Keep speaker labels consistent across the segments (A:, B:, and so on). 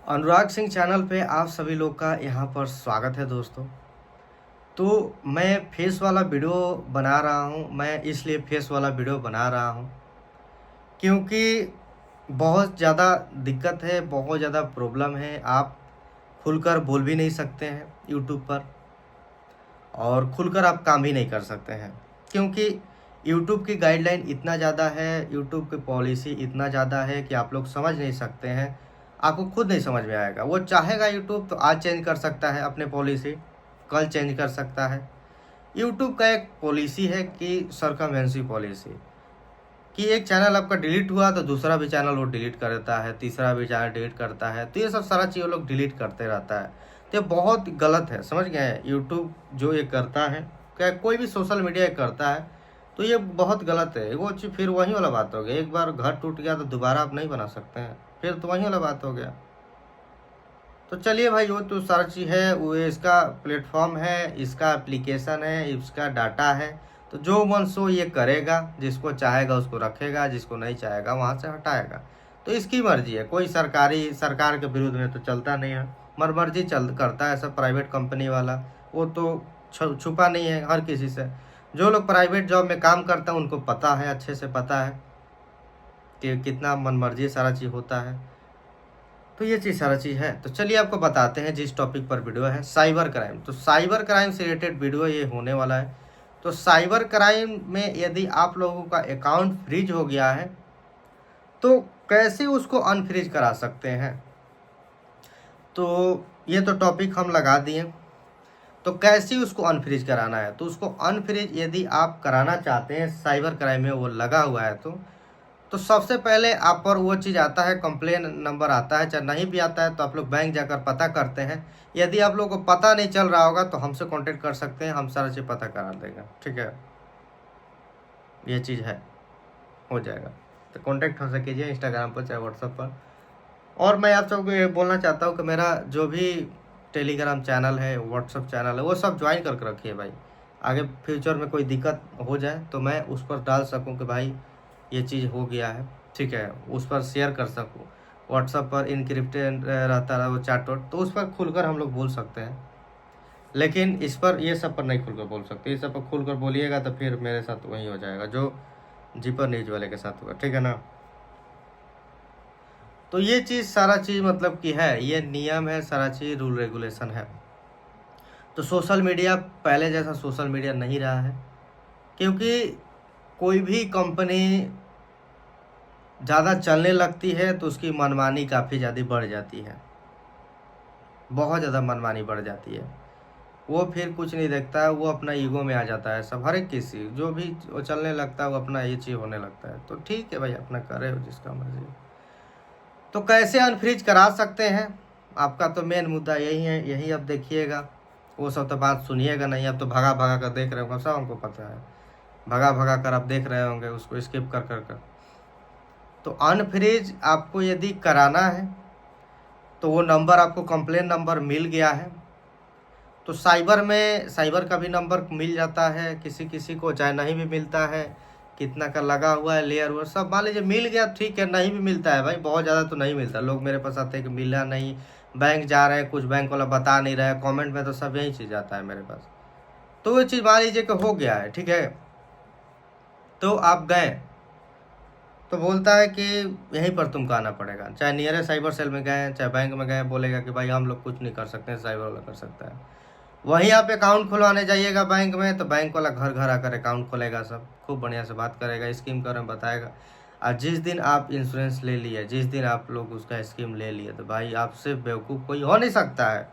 A: Anurag Singh channel पे आप सभी लोग का यहाँ पर स्वागत है दोस्तों। तो मैं फेस वाला वीडियो बना रहा हूँ। मैं इसलिए फेस वाला वीडियो बना रहा हूँ क्योंकि बहुत ज़्यादा दिक्कत है, बहुत ज़्यादा प्रॉब्लम है। आप खुलकर बोल भी नहीं सकते हैं यूट्यूब पर और खुलकर आप काम भी नहीं कर सकते हैं क्योंकि यूट्यूब की गाइडलाइन इतना ज़्यादा है, यूट्यूब की पॉलिसी इतना ज़्यादा है कि आप लोग समझ नहीं सकते हैं। आपको खुद नहीं समझ में आएगा। वो चाहेगा यूट्यूब तो आज चेंज कर सकता है अपने पॉलिसी, कल चेंज कर सकता है। यूट्यूब का एक पॉलिसी है कि सरकमवेंसी पॉलिसी, कि एक चैनल आपका डिलीट हुआ तो दूसरा भी चैनल वो डिलीट कर देता है, तीसरा भी चैनल डिलीट करता है। तो ये सब सारा चीज़ वो लोग डिलीट करते रहता है। तो ये बहुत गलत है, समझ गए। यूट्यूब जो ये करता है, क्या कोई भी सोशल मीडिया करता है, तो ये बहुत गलत है। वो चीज़ फिर वही वाला बात हो गया, एक बार घर टूट गया तो दोबारा आप नहीं बना सकते हैं, फिर तो वही वाला बात हो गया। तो चलिए भाई, वो तो सारा चीज़ है, वो इसका प्लेटफॉर्म है, इसका एप्लीकेशन है, इसका डाटा है। तो जो मन सो ये करेगा, जिसको चाहेगा उसको रखेगा, जिसको नहीं चाहेगा वहाँ से हटाएगा। तो इसकी मर्जी है। कोई सरकार के विरुद्ध में तो चलता नहीं है, मर्जी चल करता है सब प्राइवेट कंपनी वाला। वो तो छुपा नहीं है हर किसी से। जो लोग प्राइवेट जॉब में काम करते हैं उनको पता है, अच्छे से पता है कि कितना मनमर्जी सारा चीज़ होता है। तो ये चीज़ सारा चीज़ है। तो चलिए आपको बताते हैं जिस टॉपिक पर वीडियो है, साइबर क्राइम। तो साइबर क्राइम से रिलेटेड वीडियो ये होने वाला है। तो साइबर क्राइम में यदि आप लोगों का अकाउंट फ्रीज हो गया है तो कैसे उसको अनफ्रीज करा सकते हैं, तो ये तो टॉपिक हम लगा दिए। तो कैसे उसको अनफ्रीज कराना है, तो उसको अनफ्रीज यदि आप कराना चाहते हैं, साइबर क्राइम में वो लगा हुआ है, तो सबसे पहले आप पर वो चीज़ आता है, कंप्लेन नंबर आता है। चाहे नहीं भी आता है तो आप लोग बैंक जाकर पता करते हैं। यदि आप लोगों को पता नहीं चल रहा होगा तो हमसे कांटेक्ट कर सकते हैं, हम सारा चीज़ पता करा देंगे, ठीक है। ये चीज़ है, हो जाएगा। तो कांटेक्ट हमसे कीजिए इंस्टाग्राम पर चाहे व्हाट्सएप पर। और मैं आप सबको ये बोलना चाहता हूँ कि मेरा जो भी टेलीग्राम चैनल है, व्हाट्सएप चैनल है, वो सब ज्वाइन करके रखिए भाई। आगे फ्यूचर में कोई दिक्कत हो जाए तो मैं उस पर डाल सकूँ कि भाई ये चीज़ हो गया है, ठीक है, उस पर शेयर कर सकूँ। व्हाट्सएप पर इनक्रिप्टेड रहता है वो चैट वोट, तो उस पर खुलकर हम लोग बोल सकते हैं। लेकिन इस पर, ये सब पर नहीं खुलकर बोल सकते। इस सब पर खुलकर बोलिएगा तो फिर मेरे साथ वही हो जाएगा जो जीपर न्यूज वाले के साथ हुआ, ठीक है ना। तो ये चीज़ सारा चीज़ मतलब कि है, ये नियम है, सारा चीज़ रूल रेगुलेशन है। तो सोशल मीडिया पहले जैसा सोशल मीडिया नहीं रहा है, क्योंकि कोई भी कंपनी ज़्यादा चलने लगती है तो उसकी मनमानी काफ़ी ज़्यादा बढ़ जाती है, बहुत ज़्यादा मनमानी बढ़ जाती है। वो फिर कुछ नहीं देखता है, वो अपना ईगो में आ जाता है सब। हर एक किसी जो भी वो चलने लगता है वो अपना ये चीज़ होने लगता है। तो ठीक है भाई, अपना करे हो जिसका मर्जी। तो कैसे अनफ्रीज करा सकते हैं, आपका तो मेन मुद्दा यही है, यही अब देखिएगा। वो सब तो बात सुनिएगा नहीं, अब तो भगा भगा कर देख रहे होंगे, सब हमको पता है। भगा भगा कर आप देख रहे होंगे उसको, स्किप कर कर कर। तो अनफ्रीज आपको यदि कराना है तो वो नंबर आपको कंप्लेन नंबर मिल गया है। तो साइबर में, साइबर का भी नंबर मिल जाता है किसी किसी को, चाहे नहीं भी मिलता है। कितना का लगा हुआ है लेयर वो सब, मान लीजिए मिल गया ठीक है, नहीं भी मिलता है भाई, बहुत ज़्यादा तो नहीं मिलता। लोग मेरे पास आते हैं कि मिला नहीं, बैंक जा रहे हैं, कुछ बैंक वाला बता नहीं रहा है, कॉमेंट में तो सब यही चीज़ आता है मेरे पास। तो वो चीज़ मान लीजिए कि हो गया है, ठीक है। तो आप गए तो बोलता है कि यहीं पर तुमको आना पड़ेगा, चाहे नियरेस्ट साइबर सेल में गए, चाहे बैंक में गए, बोलेगा कि भाई हम लोग कुछ नहीं कर सकते, साइबर वाला कर सकता है। वहीं आप अकाउंट खुलवाने जाइएगा बैंक में, तो बैंक वाला घर घर आकर अकाउंट खोलेगा, सब खूब बढ़िया से बात करेगा, स्कीम के बारे में बताएगा। और जिस दिन आप इंश्योरेंस ले लिए, जिस दिन आप लोग उसका स्कीम ले लिए, तो भाई आपसे बेवकूफ़ कोई हो नहीं सकता है,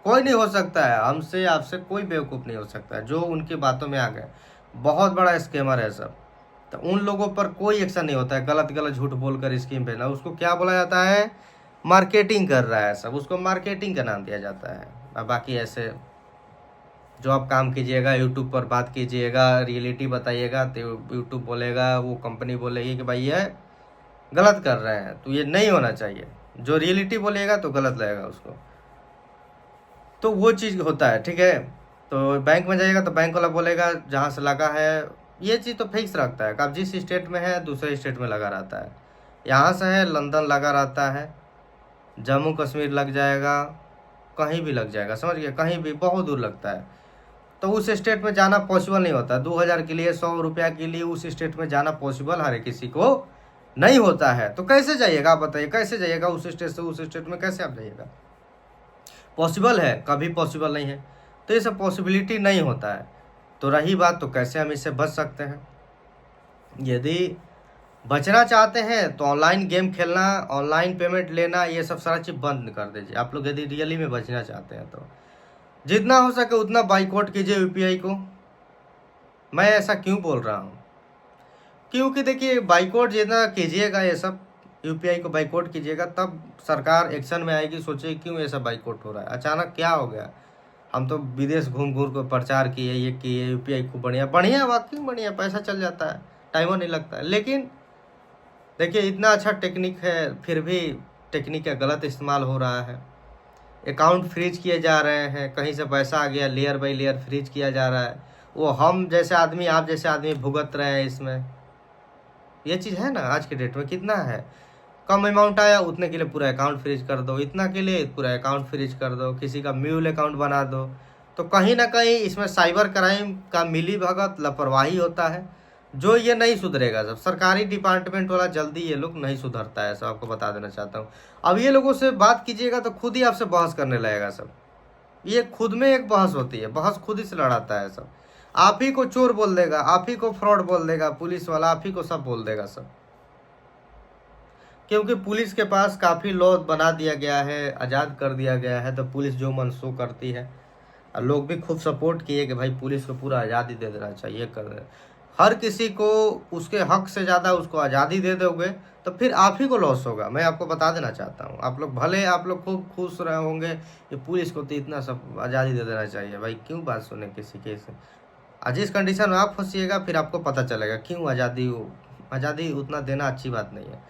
A: कोई नहीं हो सकता है। हमसे आपसे कोई बेवकूफ़ नहीं हो सकता है जो उनकी बातों में आ गए। बहुत बड़ा स्कैमर है सब। तो उन लोगों पर कोई एक्शन नहीं होता है। गलत गलत झूठ बोलकर स्कीम भेजना, उसको क्या बोला जाता है, मार्केटिंग कर रहा है सब, उसको मार्केटिंग का नाम दिया जाता है। और बाकी ऐसे जो आप काम कीजिएगा, यूट्यूब पर बात कीजिएगा, रियलिटी बताइएगा, तो यूट्यूब बोलेगा, वो कंपनी बोलेगी कि भाई ये गलत कर रहे हैं, तो ये नहीं होना चाहिए। जो रियलिटी बोलेगा तो गलत लगेगा उसको। तो वो चीज़ होता है, ठीक है। तो बैंक में जाइएगा तो बैंक वाला बोलेगा जहाँ से लगा है, ये चीज़ तो फिक्स रखता है। आप जिस स्टेट में है दूसरे स्टेट में लगा रहता है, यहाँ से है लंदन लगा रहता है, जम्मू कश्मीर लग जाएगा, कहीं भी लग जाएगा, समझ गए, कहीं भी बहुत दूर लगता है। तो उस स्टेट में जाना पॉसिबल नहीं होता। 2000 के लिए 100 रुपया के लिए उस स्टेट में जाना पॉसिबल हर किसी को नहीं होता है। तो कैसे जाइएगा आप बताइए, कैसे जाइएगा उस स्टेट से उस स्टेट में, कैसे आप जाइएगा? पॉसिबल है? कभी पॉसिबल नहीं है। तो ये सब पॉसिबिलिटी नहीं होता है। तो रही बात, तो कैसे हम इससे बच सकते हैं? यदि बचना चाहते हैं तो ऑनलाइन गेम खेलना, ऑनलाइन पेमेंट लेना, ये सब सारा चीज़ बंद कर दीजिए। आप लोग यदि रियली में बचना चाहते हैं तो जितना हो सके उतना बाइकआउट कीजिए यूपीआई को। मैं ऐसा क्यों बोल रहा हूँ? क्योंकि देखिए, बाइकआउट जितना कीजिएगा, ये सब यूपीआई को बाइकआउट कीजिएगा, तब सरकार एक्शन में आएगी, सोचेगी क्यों ये सब बाइकआउट हो रहा है, अचानक क्या हो गया। हम तो विदेश घूम घूम कर प्रचार किए, ये किए, यूपीआई खूब बढ़िया बढ़िया, वाकई बढ़िया, पैसा चल जाता है, टाइम नहीं लगता है। लेकिन देखिए, इतना अच्छा टेक्निक है, फिर भी टेक्निक का गलत इस्तेमाल हो रहा है। अकाउंट फ्रीज किए जा रहे हैं, कहीं से पैसा आ गया, लेयर बाई लेयर फ्रीज किया जा रहा है। वो हम जैसे आदमी, आप जैसे आदमी भुगत रहे हैं इसमें। ये चीज़ है ना, आज के डेट में कितना है, कम अमाउंट आया उतने के लिए पूरा अकाउंट फ्रीज कर दो, इतना के लिए पूरा अकाउंट फ्रीज कर दो, किसी का म्यूल अकाउंट बना दो। तो कहीं ना कहीं इसमें साइबर क्राइम का मिली भगत, लापरवाही होता है, जो ये नहीं सुधरेगा। सब सरकारी डिपार्टमेंट वाला जल्दी ये लोग नहीं सुधरता है, सब आपको बता देना चाहता हूँ। अब ये लोगों से बात कीजिएगा तो खुद ही आपसे बहस करने लगेगा सब। ये खुद में एक बहस होती है, बहस खुद ही से लड़ाता है सब। आप ही को चोर बोल देगा, आप ही को फ्रॉड बोल देगा, पुलिस वाला आप ही को सब बोल देगा सब। क्योंकि पुलिस के पास काफ़ी लॉ बना दिया गया है, आज़ाद कर दिया गया है, तो पुलिस जो मन सो करती है। और लोग भी खूब सपोर्ट किए कि भाई पुलिस को पूरा आज़ादी दे देना चाहिए, कर रहे। हर किसी को उसके हक से ज़्यादा उसको आज़ादी दे दोगे तो फिर आप ही को लॉस होगा। मैं आपको बता देना चाहता हूँ। आप लोग भले, आप लोग खूब खुश रहे होंगे कि पुलिस को तो इतना सब आज़ादी दे देना चाहिए, भाई क्यों बात सुने किसी के से। जिस कंडीशन में आप फंसिएगा फिर आपको पता चलेगा क्यों आज़ादी उतना देना अच्छी बात नहीं है।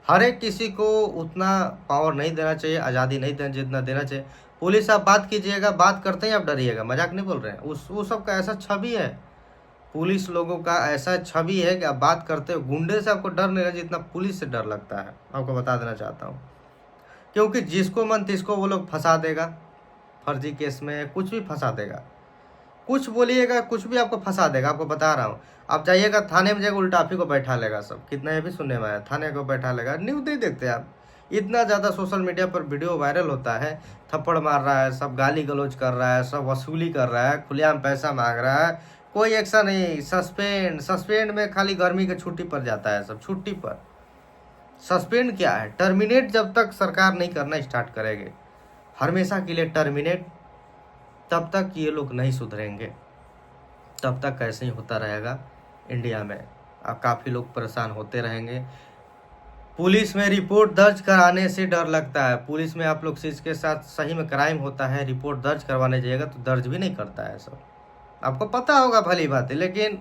A: हर एक किसी को उतना पावर नहीं देना चाहिए, आज़ादी नहीं देना जितना देना चाहिए। पुलिस आप बात कीजिएगा, बात करते ही आप डरिएगा, मजाक नहीं बोल रहे हैं। वो सब का ऐसा छवि है, पुलिस लोगों का ऐसा छवि है कि आप बात करते हो, गुंडे से आपको डर नहीं लगा जितना पुलिस से डर लगता है। आपको बता देना चाहता हूँ, क्योंकि जिसको मन तिसको वो लोग फंसा देगा, फर्जी केस में कुछ भी फंसा देगा, कुछ बोलिएगा कुछ भी आपको फंसा देगा। आपको बता रहा हूँ, आप जाइएगा थाने में जाएगा, उल्टा आप ही को बैठा लेगा सब। कितना ये भी सुनने में आया, थाने को बैठा लेगा। न्यूज़ नहीं देखते आप? इतना ज़्यादा सोशल मीडिया पर वीडियो वायरल होता है, थप्पड़ मार रहा है सब, गाली गलौज कर रहा है सब, वसूली कर रहा है, खुलेआम पैसा मांग रहा है, कोई एक्शन नहीं। सस्पेंड में खाली गर्मी की छुट्टी पर जाता है सब, छुट्टी पर। सस्पेंड क्या है, टर्मिनेट जब तक सरकार नहीं करना स्टार्ट करेगी, हमेशा के लिए टर्मिनेट, तब तक ये लोग नहीं सुधरेंगे, तब तक ऐसे ही होता रहेगा इंडिया में। अब काफ़ी लोग परेशान होते रहेंगे। पुलिस में रिपोर्ट दर्ज कराने से डर लगता है। पुलिस में आप लोग जिसके साथ सही में क्राइम होता है, रिपोर्ट दर्ज करवाने जाइएगा तो दर्ज भी नहीं करता है सब। आपको पता होगा भली बात है, लेकिन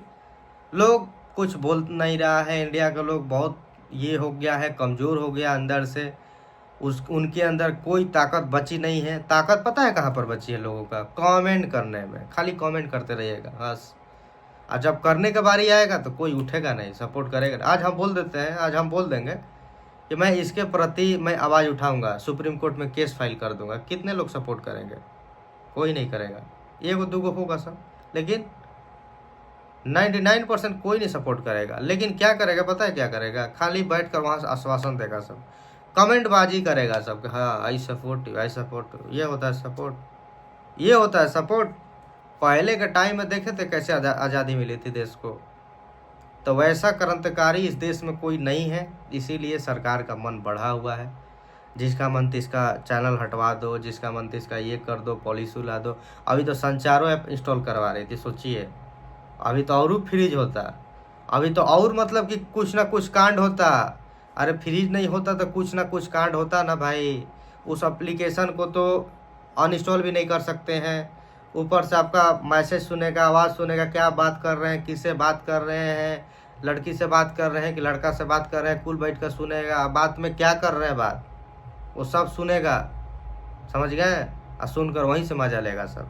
A: लोग कुछ बोल नहीं रहा है। इंडिया का लोग बहुत ये हो गया है, कमज़ोर हो गया अंदर से। उनके अंदर कोई ताकत बची नहीं है। ताकत पता है कहाँ पर बची है लोगों का? कमेंट करने में। खाली कमेंट करते रहिएगा बस, और जब करने का बारी आएगा तो कोई उठेगा नहीं, सपोर्ट करेगा। आज हम बोल देते हैं, आज हम बोल देंगे कि मैं इसके प्रति मैं आवाज़ उठाऊंगा, सुप्रीम कोर्ट में केस फाइल कर दूंगा। कितने लोग सपोर्ट करेंगे? कोई नहीं करेगा, एगो दूगो होगा सब, लेकिन 99% कोई नहीं सपोर्ट करेगा। लेकिन क्या करेगा पता है क्या करेगा? खाली बैठ कर वहाँ से आश्वासन देगा सब, कमेंटबाजी करेगा सब कि हाँ आई सपोर्ट, आई सपोर्ट। ये होता है सपोर्ट, ये होता है सपोर्ट। पहले के टाइम में देखे थे कैसे आज़ादी मिली थी देश को, तो वैसा क्रांतिकारी इस देश में कोई नहीं है। इसीलिए सरकार का मन बढ़ा हुआ है। जिसका मन तिसका चैनल हटवा दो, जिसका मन तिसका ये कर दो, पॉलिसी ला दो। अभी तो संचारों ऐप इंस्टॉल करवा रही थी, सोचिए। अभी तो और फ्रीज होता, अभी तो और मतलब कि कुछ ना कुछ कांड होता। अरे फ्रीज नहीं होता तो कुछ ना कुछ कांड होता ना भाई। उस एप्लीकेशन को तो अनइंस्टॉल भी नहीं कर सकते हैं। ऊपर से आपका मैसेज सुनेगा, आवाज़ सुनेगा, क्या बात कर रहे हैं, किससे बात कर रहे हैं, लड़की से बात कर रहे हैं कि लड़का से बात कर रहे हैं, कुल बैठ कर सुनेगा। बात में क्या कर रहे हैं बात, वो सब सुनेगा, समझ गए? और सुनकर वहीं से मजा लेगा सब।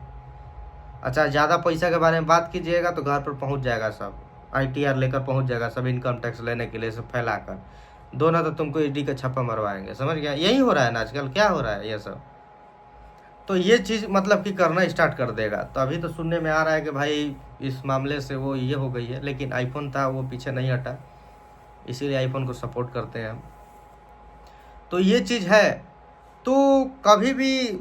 A: अच्छा, ज़्यादा पैसा के बारे में बात कीजिएगा तो घर पर पहुंच जाएगा सब, ITR लेकर पहुंच जाएगा सब, इनकम टैक्स लेने के लिए सब फैलाकर। दो ना तो तुमको ईडी का छापा मरवाएंगे। समझ गया? यही हो रहा है ना आजकल, क्या हो रहा है ये सब। तो ये चीज़ मतलब कि करना स्टार्ट कर देगा। तो अभी तो सुनने में आ रहा है कि भाई इस मामले से वो ये हो गई है, लेकिन आईफोन था वो पीछे नहीं हटा, इसीलिए आईफोन को सपोर्ट करते हैं हम। तो ये चीज़ है। तो कभी भी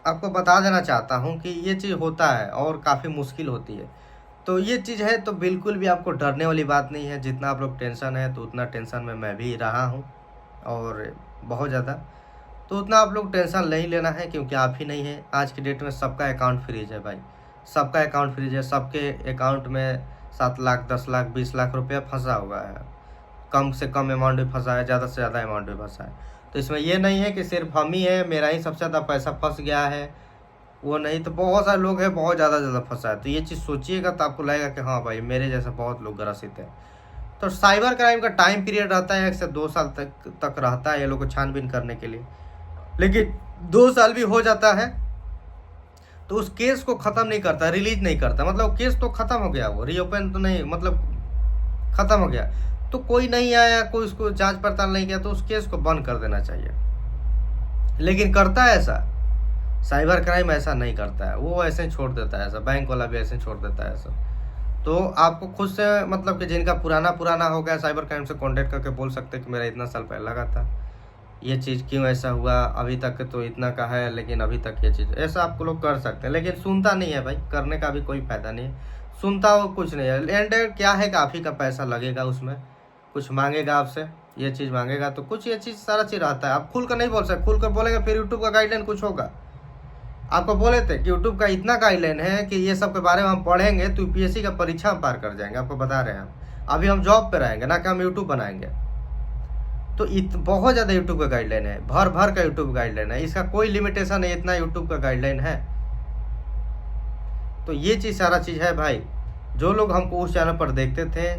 A: आपको बता देना चाहता हूँ कि ये चीज़ होता है और काफ़ी मुश्किल होती है। तो ये चीज़ है, तो बिल्कुल भी आपको डरने वाली बात नहीं है। जितना आप लोग टेंशन है तो उतना टेंशन में मैं भी रहा हूँ, और बहुत ज़्यादा। तो उतना आप लोग टेंशन नहीं लेना है, क्योंकि आप ही नहीं है। आज की डेट में सबका अकाउंट फ्रीज है भाई, सबका अकाउंट फ्रीज है। सबके अकाउंट में 7 लाख 10 लाख 20 लाख रुपया फंसा हुआ है। कम से कम अमाउंट भी फंसा है, ज़्यादा से ज़्यादा अमाउंट भी फंसा है। तो इसमें ये नहीं है कि सिर्फ हम ही है, मेरा ही सबसे ज़्यादा पैसा फंस गया है, वो नहीं। तो बहुत सारे लोग हैं, बहुत ज़्यादा फंसा है। तो ये चीज़ सोचिएगा तो आपको लगेगा कि हाँ भाई मेरे जैसे बहुत लोग ग्रसित हैं। तो साइबर क्राइम का टाइम पीरियड रहता है 1 से 2 साल तक रहता है ये लोग को छानबीन करने के लिए। लेकिन 2 साल भी हो जाता है तो उस केस को ख़त्म नहीं करता, रिलीज नहीं करता। मतलब केस तो ख़त्म हो गया, वो रीओपन तो नहीं, मतलब ख़त्म हो गया। तो कोई नहीं आया, कोई उसको जांच पड़ताल नहीं किया, तो उस केस को बंद कर देना चाहिए। लेकिन करता है ऐसा साइबर क्राइम, ऐसा नहीं करता है। वो ऐसे ही छोड़ देता है ऐसा, बैंक वाला भी ऐसे ही छोड़ देता है ऐसा। तो आपको खुद से मतलब कि जिनका पुराना हो गया साइबर क्राइम से कांटेक्ट करके बोल सकते हैं कि मेरा इतना साल पहले लगा था, ये चीज़ क्यों ऐसा हुआ, अभी तक तो इतना का है लेकिन अभी तक ये चीज़, ऐसा आपको लोग कर सकते हैं। लेकिन सुनता नहीं है भाई, करने का भी कोई फ़ायदा नहीं है, सुनता हो कुछ नहीं है। एंड क्या है कि आप ही का पैसा लगेगा उसमें, कुछ मांगेगा आपसे, ये चीज़ मांगेगा, तो कुछ ये चीज़ सारा चीज़ रहता है। आप खुल कर नहीं बोल सकते, खुल कर बोलेंगे फिर यूट्यूब का गाइडलाइन कुछ होगा। आपको बोले थे कि यूट्यूब का इतना गाइडलाइन है कि ये सब के बारे में हम पढ़ेंगे तो यूपीएससी का परीक्षा हम पार कर जाएंगे, आपको बता रहे हैं हम। अभी हम जॉब पे रहेंगे ना कि हम यूट्यूब बनाएंगे। तो बहुत ज़्यादा यूट्यूब का गाइडलाइन है, भर भर का यूट्यूब गाइडलाइन है, इसका कोई लिमिटेशन है, इतना यूट्यूब का गाइडलाइन है। तो ये चीज़ सारा चीज़ है भाई। जो लोग हमको उस चैनल पर देखते थे,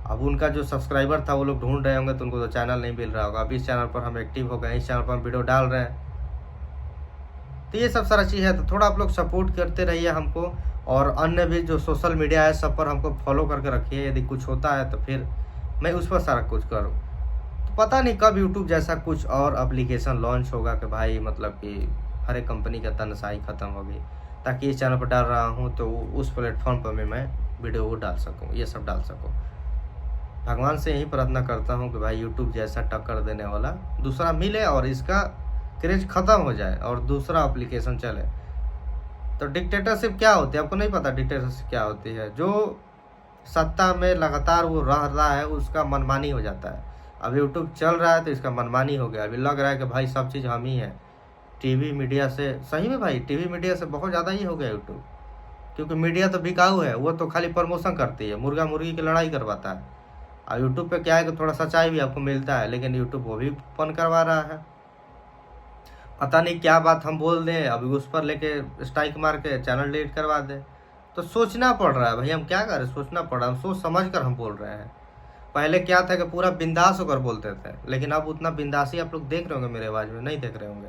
A: अब उनका जो सब्सक्राइबर था वो लोग ढूंढ रहे होंगे, तो उनको तो चैनल नहीं मिल रहा होगा। अभी इस चैनल पर हम एक्टिव हो गए, इस चैनल पर हम वीडियो डाल रहे हैं। तो ये सब सारा चीज़ है। तो थोड़ा आप लोग सपोर्ट करते रहिए हमको, और अन्य भी जो सोशल मीडिया है सब पर हमको फॉलो करके रखिए। यदि कुछ होता है तो फिर मैं उस पर सारा कुछ करूँ। तो पता नहीं कब यूट्यूब जैसा कुछ और एप्लीकेशन लॉन्च होगा कि भाई मतलब कि हर एक कंपनी का तनसाही ख़त्म हो गई, ताकि इस चैनल पर डाल रहा हूँ तो उस प्लेटफॉर्म पर भी मैं वीडियो वो डाल सकूँ, ये सब डाल सकूँ। भगवान से यही प्रार्थना करता हूँ कि भाई यूट्यूब जैसा टक्कर देने वाला दूसरा मिले, और इसका क्रेज ख़त्म हो जाए और दूसरा एप्लीकेशन चले। तो डिक्टेटरशिप क्या होती है आपको नहीं पता? डिक्टेटरशिप क्या होती है? जो सत्ता में लगातार वो रह रहा है उसका मनमानी हो जाता है। अब यूट्यूब चल रहा है तो इसका मनमानी हो गया। अभी लग रहा है कि भाई सब चीज़ हम ही है। टीवी मीडिया से, सही में भाई टीवी मीडिया से बहुत ज़्यादा ही हो गया यूट्यूब, क्योंकि मीडिया तो बिकाऊ है, वो तो खाली प्रमोशन करती है, मुर्गा मुर्गी की लड़ाई करवाता है। और यूट्यूब पे क्या है कि थोड़ा सच्चाई भी आपको मिलता है, लेकिन यूट्यूब वो भी फन करवा रहा है। पता नहीं क्या बात हम बोल दें, अभी उस पर लेके स्ट्राइक मार के चैनल डिलीट करवा दें। तो सोचना पड़ रहा है भाई, हम क्या करें, सोचना पड़ रहा है, हम सोच समझ कर हम बोल रहे हैं। पहले क्या था कि पूरा बिंदास होकर बोलते थे, लेकिन अब उतना बिंदासी आप लोग देख रहे होंगे मेरे आवाज़ में, नहीं देख रहे होंगे,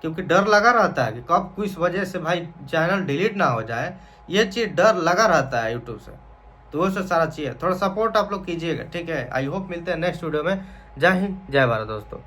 A: क्योंकि डर लगा रहता है कि कब किस वजह से भाई चैनल डिलीट ना हो जाए। ये चीज़ डर लगा रहता है यूट्यूब से। तो वो सब सारा चीज़ है, थोड़ा सपोर्ट आप लोग कीजिएगा, ठीक है। आई होप मिलते हैं नेक्स्ट वीडियो में। जय हिंद, जय भारत दोस्तों।